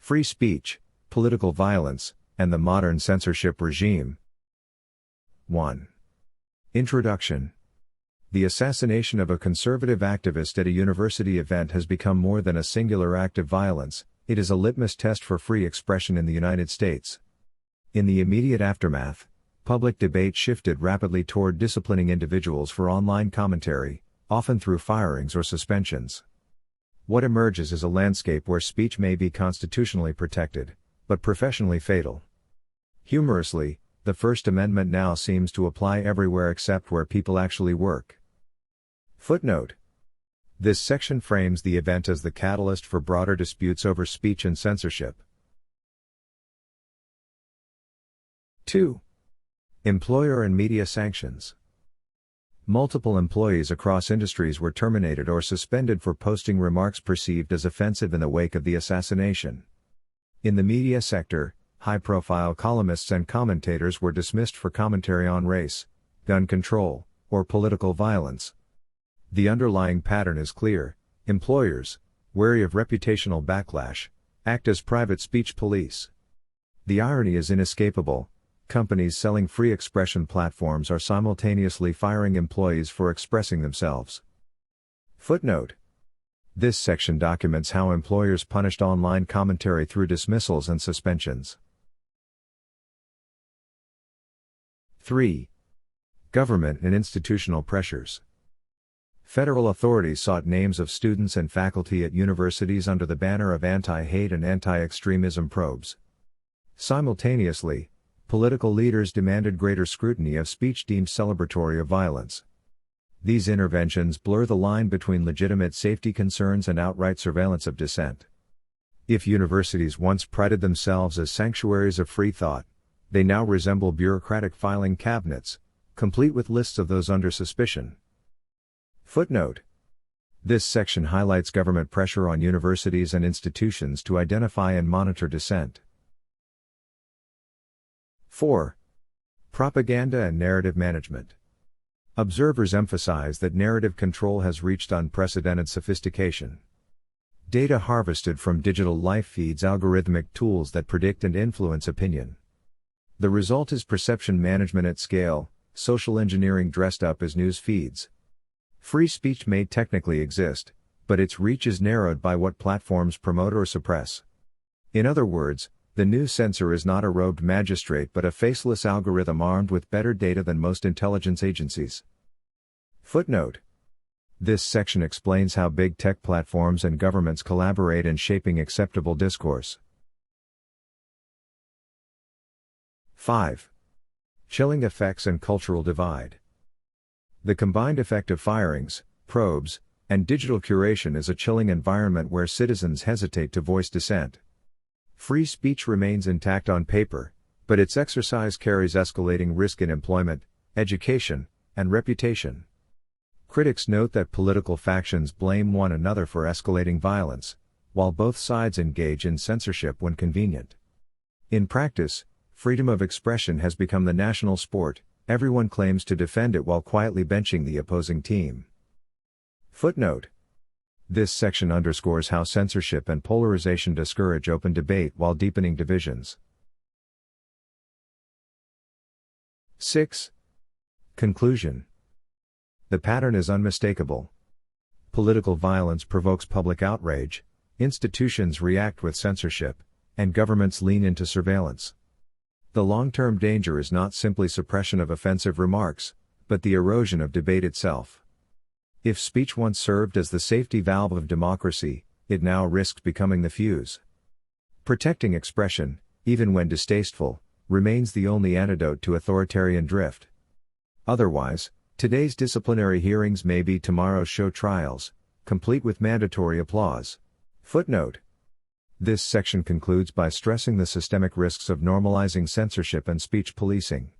Free speech, political violence, and the modern censorship regime. 1. Introduction. The assassination of a conservative activist at a university event has become more than a singular act of violence, it is a litmus test for free expression in the United States. In the immediate aftermath, public debate shifted rapidly toward disciplining individuals for online commentary, often through firings or suspensions. What emerges is a landscape where speech may be constitutionally protected, but professionally fatal. Humorously, the First Amendment now seems to apply everywhere except where people actually work. Footnote. This section frames the event as the catalyst for broader disputes over speech and censorship. 2. Employer and media sanctions. Multiple employees across industries were terminated or suspended for posting remarks perceived as offensive in the wake of the assassination. In the media sector, high-profile columnists and commentators were dismissed for commentary on race, gun control, or political violence. The underlying pattern is clear: employers, wary of reputational backlash, act as private speech police. The irony is inescapable: companies selling free expression platforms are simultaneously firing employees for expressing themselves. Footnote. This section documents how employers punished online commentary through dismissals and suspensions. 3. Government and institutional pressures. Federal authorities sought names of students and faculty at universities under the banner of anti-hate and anti-extremism probes. Simultaneously, political leaders demanded greater scrutiny of speech deemed celebratory of violence. These interventions blur the line between legitimate safety concerns and outright surveillance of dissent. If universities once prided themselves as sanctuaries of free thought, they now resemble bureaucratic filing cabinets, complete with lists of those under suspicion. Footnote. This section highlights government pressure on universities and institutions to identify and monitor dissent. 4. Propaganda and narrative management. Observers emphasize that narrative control has reached unprecedented sophistication. Data harvested from digital life feeds algorithmic tools that predict and influence opinion. The result is perception management at scale, social engineering dressed up as news feeds. Free speech may technically exist, but its reach is narrowed by what platforms promote or suppress. In other words, the new censor is not a robed magistrate but a faceless algorithm armed with better data than most intelligence agencies. Footnote. This section explains how big tech platforms and governments collaborate in shaping acceptable discourse. 5. Chilling effects and cultural divide. The combined effect of firings, probes, and digital curation is a chilling environment where citizens hesitate to voice dissent. Free speech remains intact on paper, but its exercise carries escalating risk in employment, education, and reputation. Critics note that political factions blame one another for escalating violence, while both sides engage in censorship when convenient. In practice, freedom of expression has become the national sport, everyone claims to defend it while quietly benching the opposing team. Footnote. This section underscores how censorship and polarization discourage open debate while deepening divisions. 6. Conclusion. The pattern is unmistakable. Political violence provokes public outrage, institutions react with censorship, and governments lean into surveillance. The long-term danger is not simply suppression of offensive remarks, but the erosion of debate itself. If speech once served as the safety valve of democracy, it now risks becoming the fuse. Protecting expression, even when distasteful, remains the only antidote to authoritarian drift. Otherwise, today's disciplinary hearings may be tomorrow's show trials, complete with mandatory applause. Footnote. This section concludes by stressing the systemic risks of normalizing censorship and speech policing.